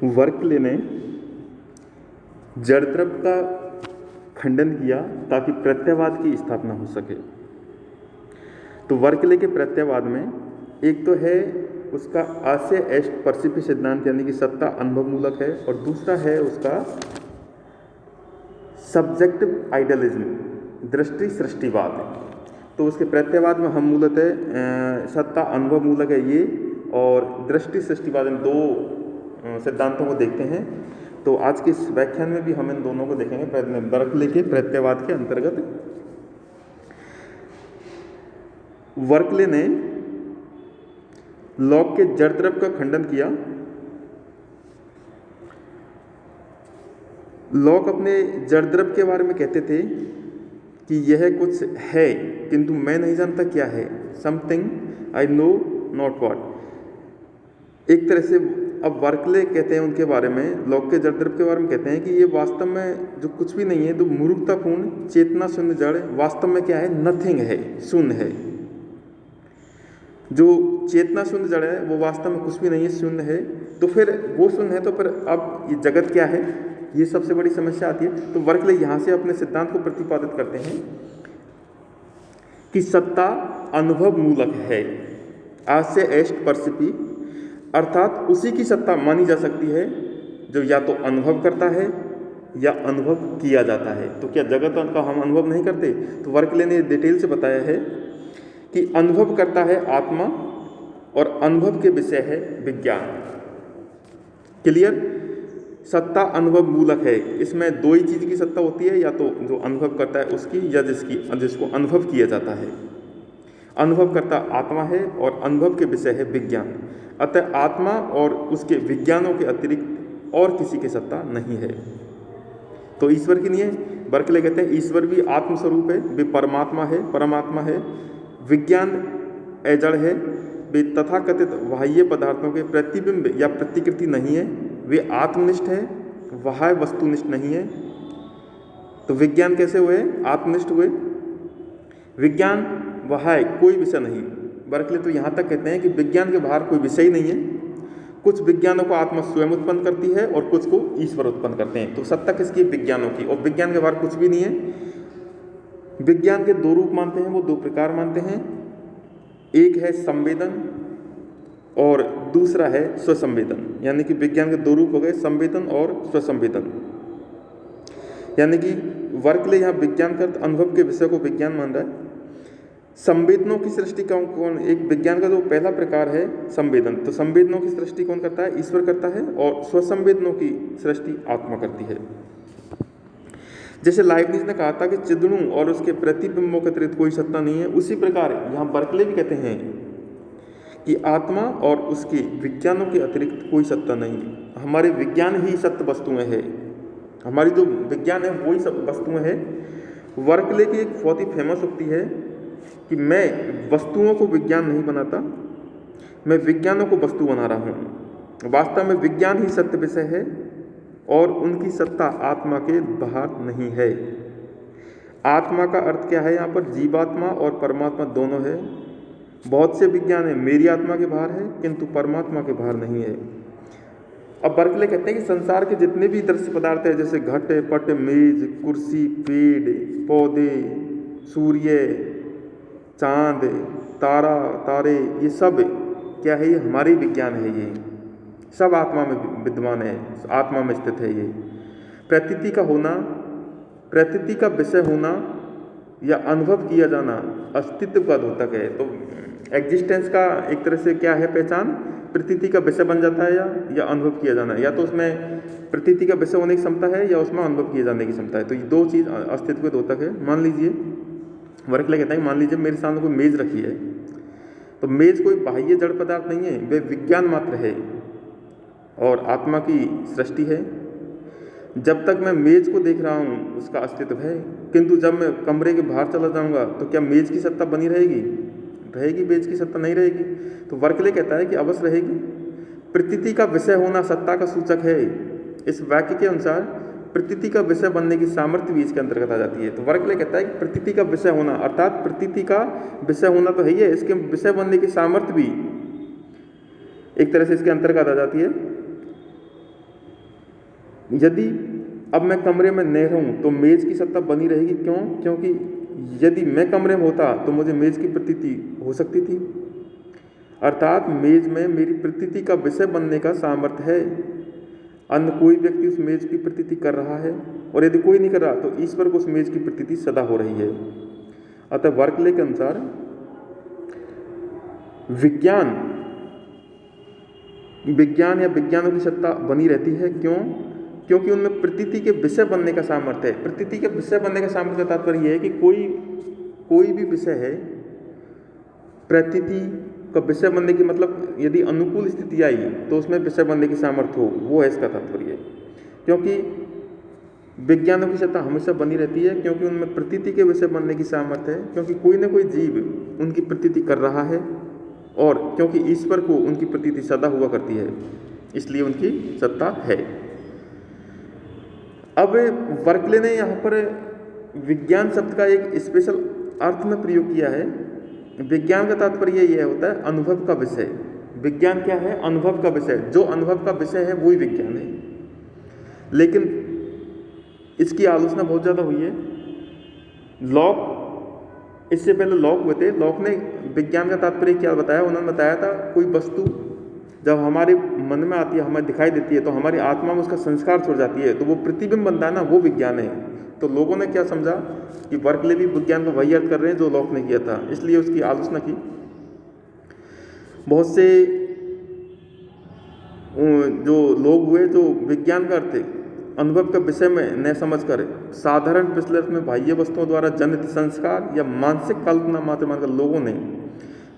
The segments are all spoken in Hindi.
वर्कले ने जड़द्रव का खंडन किया ताकि प्रत्ययवाद की स्थापना हो सके। तो वर्कले के प्रत्ययवाद में एक तो है उसका आसे एस्ट परसिपी सिद्धांत, यानी कि सत्ता अनुभव मूलक है, और दूसरा है उसका सब्जेक्टिव आइडियलिज्म, दृष्टि सृष्टिवाद। तो उसके प्रत्ययवाद में हम मूलतः सत्ता अनुभव मूलक है ये और दृष्टि सृष्टिवाद, इन दो सिद्धांतों को देखते हैं। तो आज के इस व्याख्यान में भी हम इन दोनों को देखेंगे वर्कले के प्रत्ययवाद के अंतर्गत। वर्कले ने लॉक के जड़द्रव का खंडन किया। लॉक अपने जड़द्रव के बारे में कहते थे कि यह कुछ है किंतु मैं नहीं जानता क्या है, something I know not what. एक तरह से अब वर्कले कहते हैं उनके बारे में, लॉक के जड़द्रव के बारे में कहते हैं कि ये वास्तव में जो कुछ भी नहीं है, तो मूर्खतापूर्ण चेतना शून्य जड़ वास्तव में क्या है, नथिंग है, शून्य है। जो चेतना शून्य जड़ है वो वास्तव में कुछ भी नहीं है, शून्य है। तो फिर वो शून्य है तो फिर अब ये जगत क्या है, ये सबसे बड़ी समस्या आती है। तो वर्कले यहाँ से अपने सिद्धांत को प्रतिपादित करते हैं कि सत्ता अनुभव मूलक है, आज से एस्ट परसिपी, अर्थात उसी की सत्ता मानी जा सकती है जो या तो अनुभव करता है या अनुभव किया जाता है। तो क्या जगत का हम अनुभव नहीं करते? तो वर्कले ने डिटेल से बताया है कि अनुभव करता है आत्मा और अनुभव के विषय है विज्ञान। क्लियर? सत्ता अनुभव मूलक है, इसमें दो ही चीज़ की सत्ता होती है, या तो जो अनुभव करता है उसकी या जिसको अनुभव किया जाता है। अनुभव करता आत्मा है और अनुभव के विषय है विज्ञान। अतः आत्मा और उसके विज्ञानों के अतिरिक्त और किसी की सत्ता नहीं है। तो ईश्वर की नहीं है। वर्कले कहते हैं ईश्वर भी आत्मस्वरूप है, वे परमात्मा है, परमात्मा है। विज्ञान अजड़ है, वे तथाकथित बाह्य पदार्थों के प्रतिबिंब या प्रतिकृति नहीं है, वे आत्मनिष्ठ है, बाह्य वस्तुनिष्ठ नहीं है। तो विज्ञान कैसे हुए? आत्मनिष्ठ हुए। विज्ञान बाह्य कोई विषय नहीं। वर्कले तो यहाँ तक कहते हैं कि विज्ञान के बाहर कोई विषय ही नहीं है। कुछ विज्ञानों को आत्मा स्वयं उत्पन्न करती है और कुछ को ईश्वर उत्पन्न करते हैं। तो सत्ता किसकी? विज्ञानों की। और विज्ञान के बाहर कुछ भी नहीं है। विज्ञान के दो रूप मानते हैं, वो दो प्रकार मानते हैं। एक है संवेदन और दूसरा है स्वसंवेदन। यानी कि विज्ञान के दो रूप हो गए, संवेदन और स्वसंवेदन। यानी कि वर्कले यहाँ विज्ञान का अनुभव के विषय को विज्ञान मान रहा है। संवेदनों की सृष्टि कौन? एक विज्ञान का जो पहला प्रकार है संवेदन, तो संवेदनों की सृष्टि कौन करता है? ईश्वर करता है। और स्वसंवेदनों की सृष्टि आत्मा करती है। जैसे लाइबनिज ने कहा था कि चिदड़ू और उसके प्रतिबिंबों के अतिरिक्त कोई सत्ता नहीं है, उसी प्रकार यहाँ वर्कले भी कहते हैं कि आत्मा और उसके विज्ञानों के अतिरिक्त कोई सत्ता नहीं। हमारे विज्ञान ही सत्य वस्तुएं हैं, हमारी जो विज्ञान है वही सब वस्तुएं हैं। वर्कले की एक बहुत ही फेमस उक्ति है कि मैं वस्तुओं को विज्ञान नहीं बनाता, मैं विज्ञानों को वस्तु बना रहा हूँ। वास्तव में विज्ञान ही सत्य विषय है और उनकी सत्ता आत्मा के बाहर नहीं है। आत्मा का अर्थ क्या है यहाँ पर? जीवात्मा और परमात्मा दोनों है। बहुत से विज्ञान है मेरी आत्मा के बाहर है किंतु परमात्मा के बाहर नहीं है। अब वर्कले कहते हैं कि संसार के जितने भी दृश्य पदार्थ है, जैसे घट, पट, मेज, कुर्सी, पेड़, पौधे, सूर्य, चांद, तारा, तारे, ये सब क्या है? ये हमारे विज्ञान है। ये सब आत्मा में विद्यमान है, आत्मा में स्थित है। ये प्रतीति का होना, प्रतीति का विषय होना या अनुभव किया जाना अस्तित्व का द्योतक है। तो एग्जिस्टेंस का एक तरह से क्या है पहचान? प्रतीति का विषय बन जाता है या अनुभव किया जाना, या तो उसमें प्रतीति का विषय होने की क्षमता है या उसमें अनुभव किए जाने की क्षमता है। तो ये दो चीज़ अस्तित्व के द्योतक है। मान लीजिए वर्कले कहता है मान लीजिए मेरे सामने कोई मेज़ रखी है, तो मेज़ कोई बाह्य जड़ पदार्थ नहीं है, वे विज्ञान मात्र है और आत्मा की सृष्टि है। जब तक मैं मेज़ को देख रहा हूँ उसका अस्तित्व है, किंतु जब मैं कमरे के बाहर चला जाऊँगा तो क्या मेज़ की सत्ता बनी रहेगी? मेज़ की सत्ता नहीं रहेगी। तो वर्कले कहता है कि अवश्य रहेगी। प्रतीति का विषय होना सत्ता का सूचक है। इस वाक्य के अनुसार प्रतीति का विषय बनने की सामर्थ्य भी इसके अंतर्गत आ जाती है। तो वर्कले कहता है कि प्रतीति का विषय होना, अर्थात प्रतीति का विषय होना तो है ही है, इसके विषय बनने की सामर्थ्य भी एक तरह से इसके अंतर्गत आ जाती है। यदि अब मैं कमरे में नहीं रहूँ तो मेज़ की सत्ता बनी रहेगी। क्यों? क्योंकि यदि मैं कमरे में होता तो मुझे मेज़ की प्रतीति हो सकती थी। अर्थात मेज़ में मेरी प्रतीति का विषय बनने का सामर्थ्य है। अन्य कोई व्यक्ति उस मेज़ की प्रतीति कर रहा है, और यदि कोई नहीं कर रहा तो ईश्वर को उस मेज़ की प्रतीति सदा हो रही है। अतः बर्कले के अनुसार विज्ञान या विज्ञानों की सत्ता बनी रहती है। क्यों? क्योंकि उनमें प्रतीति के विषय बनने का सामर्थ्य है। प्रतीति के विषय बनने का सामर्थ्य का तात्पर्य यह है कि कोई भी विषय है, प्रतीति का विषय बनने की मतलब यदि अनुकूल स्थिति आई तो उसमें विषय बनने की सामर्थ्य हो, वो है इसका तात्पर्य। क्योंकि विज्ञानों की सत्ता हमेशा बनी रहती है, क्योंकि उनमें प्रतीति के विषय बनने की सामर्थ्य है, क्योंकि कोई ना कोई जीव उनकी प्रतीति कर रहा है, और क्योंकि ईश्वर को उनकी प्रतीति सदा हुआ करती है, इसलिए उनकी सत्ता है। अब बर्कले ने यहाँ पर विज्ञान शब्द का एक स्पेशल अर्थ में प्रयोग किया है। विज्ञान का तात्पर्य यह होता है अनुभव का विषय। विज्ञान क्या है? अनुभव का विषय। जो अनुभव का विषय है वही विज्ञान है। लेकिन इसकी आलोचना बहुत ज़्यादा हुई है। लॉक, इससे पहले लॉक हुए थे, लॉक ने विज्ञान का तात्पर्य क्या बताया? उन्होंने बताया था कोई वस्तु जब हमारे मन में आती है, हमें दिखाई देती है, तो हमारी आत्मा में उसका संस्कार छोड़ जाती है, तो वो प्रतिबिंब बनता है ना, वो विज्ञान है। तो लोगों ने क्या समझा कि बर्कले भी विज्ञान का वही अर्थ कर रहे हैं जो लॉक ने किया था, इसलिए उसकी आलोचना की। बहुत से जो लोग हुए जो विज्ञान का अर्थ अनुभव के विषय में न समझकर साधारण पिछले अर्थ में बाह्य वस्तुओं द्वारा जनित संस्कार या मानसिक कल्पना मात्र मानकर लोगों ने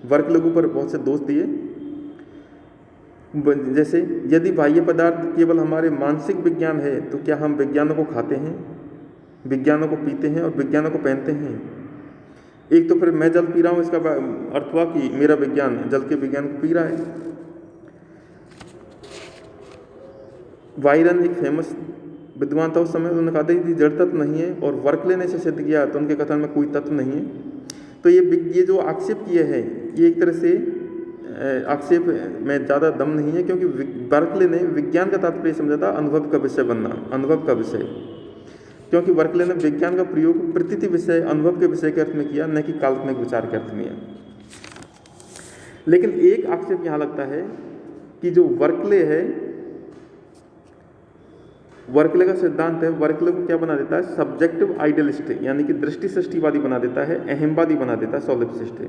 बर्कले पर बहुत से दोष दिए। जैसे यदि बाह्य पदार्थ केवल हमारे मानसिक विज्ञान है तो क्या हम विज्ञानों को खाते हैं, विज्ञानों को पीते हैं और विज्ञानों को पहनते हैं? एक तो फिर मैं जल पी रहा हूँ, इसका अर्थ हुआ कि मेरा विज्ञान जल के विज्ञान को पी रहा है। वायरन एक फेमस विद्वान था उस समय, उन्होंने कहा था कि जड़ तत्व नहीं है, और बर्कले ने इसे सिद्ध किया तो उनके कथन में कोई तत्व नहीं है। तो ये जो आक्षेप किए हैं ये एक तरह से आक्षेप में ज़्यादा दम नहीं है, क्योंकि बर्कले ने विज्ञान का तात्पर्य समझा था अनुभव का विषय बनना, अनुभव का विषय। क्योंकि बर्कले ने विज्ञान का प्रयोग प्रतीति विषय, अनुभव के विषय के अर्थ में किया, न कि काल्पनिक विचार के अर्थ में। लेकिन एक आक्षेप यहाँ लगता है कि जो बर्कले है, बर्कले का सिद्धांत है, बर्कले को क्या बना देता है? सब्जेक्टिव आइडियलिस्ट, यानी कि दृष्टि सृष्टिवादी बना देता है, अहमवादी बना देता है, सॉलिप्सिस्ट।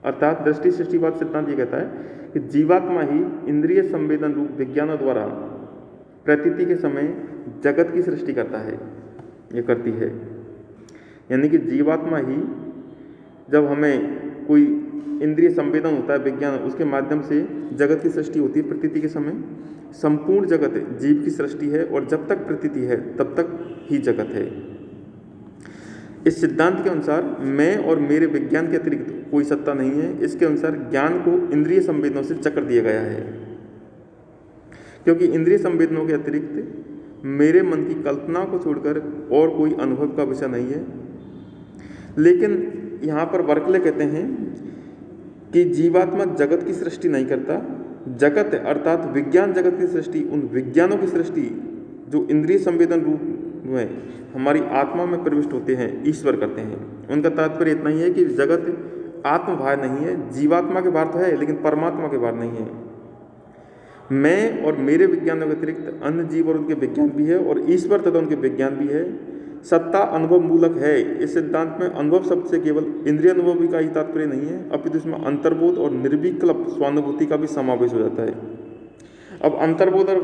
अर्थात दृष्टि सृष्टिवाद सिद्धांत ये कहता है कि जीवात्मा ही इंद्रिय संवेदन रूप विज्ञानों द्वारा प्रतीति के समय जगत की सृष्टि करता है, ये करती है। यानी कि जीवात्मा ही, जब हमें कोई इंद्रिय संवेदन होता है विज्ञान, उसके माध्यम से जगत की सृष्टि होती है प्रतीति के समय। संपूर्ण जगत जीव की सृष्टि है, और जब तक प्रतीति है तब तक ही जगत है। इस सिद्धांत के अनुसार मैं और मेरे विज्ञान के अतिरिक्त कोई सत्ता नहीं है। इसके अनुसार ज्ञान को इंद्रिय संवेदनों से जकड़ दिया गया है, क्योंकि इंद्रिय संवेदनों के अतिरिक्त मेरे मन की कल्पना को छोड़कर और कोई अनुभव का विषय नहीं है। लेकिन यहाँ पर बर्कले कहते हैं कि जीवात्मा जगत की सृष्टि नहीं करता। जगत अर्थात विज्ञान जगत की सृष्टि, उन विज्ञानों की सृष्टि जो इंद्रिय संवेदन रूप में हमारी आत्मा में प्रविष्ट होते हैं, ईश्वर करते हैं। उनका तात्पर्य इतना ही है कि जगत आत्म बाहर नहीं है, जीवात्मा के बाहर तो है लेकिन परमात्मा के बाहर नहीं है। मैं और मेरे विज्ञानों के अतिरिक्त अन्य जीव और उनके विज्ञान भी है, और ईश्वर तथा उनके विज्ञान भी है। सत्ता अनुभव मूलक है। इस सिद्धांत में अनुभव शब्द से केवल इंद्रिय अनुभव का ही तात्पर्य नहीं है, अपितु इसमें अंतर्बोध और निर्विकल्प स्वानुभूति का भी समावेश हो जाता है। अब अंतर्बोध और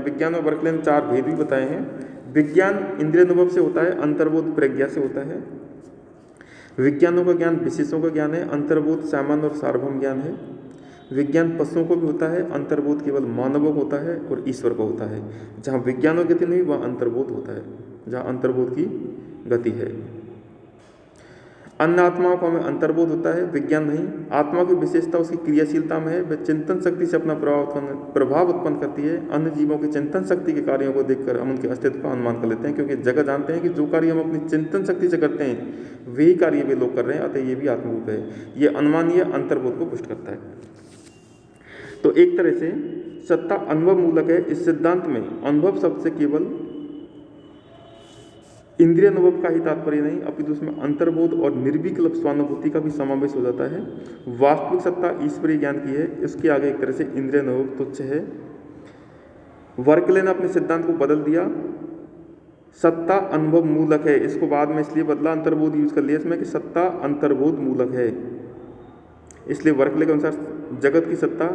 विज्ञान और बर्कले ने 4 भेद भी बताए हैं। विज्ञान इंद्रिय अनुभव से होता है, अंतर्बोध प्रज्ञा से होता है। विज्ञानों का ज्ञान विशेषों का ज्ञान है, अंतर्बोध सामान्य और सार्वभौम ज्ञान है। विज्ञान पशुओं को भी होता है, अंतर्बोध केवल मानवों को होता है और ईश्वर को होता है। जहाँ विज्ञानों की गति नहीं, वहाँ अंतर्बोध होता है, जहाँ अंतर्बोध की गति है। अन्य आत्माओं को हमें अंतर्बोध होता है, विज्ञान नहीं। आत्मा की विशेषता उसकी क्रियाशीलता में है, वह चिंतन शक्ति से अपना प्रभाव उत्पन्न करती है। अन्य जीवों की चिंतन शक्ति के कार्यों को देखकर हम उनके अस्तित्व का अनुमान कर लेते हैं, क्योंकि जगत जानते हैं कि जो कार्य हम अपनी चिंतन शक्ति से करते हैं वही कार्य वे लोग कर रहे हैं, अतः ये भी आत्मरूप है। ये अनुमान, ये अंतर्बोध को पुष्ट करता है। तो एक तरह से सत्ता अनुभव मूलक है। इस सिद्धांत में अनुभव शब्द से केवल इंद्रिय अनुभव का ही तात्पर्य नहीं, अपितु उसमें अंतर्बोध और निर्विकल्प स्वानुभूति का भी समावेश हो जाता है। वास्तविक सत्ता ईश्वरीय ज्ञान की है, इसके आगे एक तरह से इंद्रिय अनुभव तुच्छ है। वर्कले ने अपने सिद्धांत को बदल दिया, सत्ता अनुभव मूलक है, इसको बाद में इसलिए बदला, अंतर्बोध यूज कर लिया इसमें कि सत्ता अंतर्बोध मूलक है। इसलिए वर्कले के अनुसार जगत की सत्ता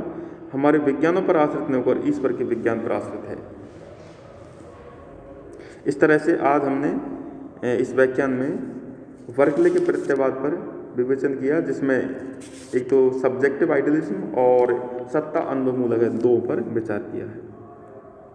हमारे विज्ञानों पर आश्रित नहीं होकर ईश्वर के विज्ञान पर आश्रित है। इस तरह से आज हमने इस व्याख्यान में वर्कले के प्रत्ययवाद पर विवेचन किया, जिसमें एक तो सब्जेक्टिव आइडियलिज्म और सत्ता अनुभव मूलक है, दो पर विचार किया है।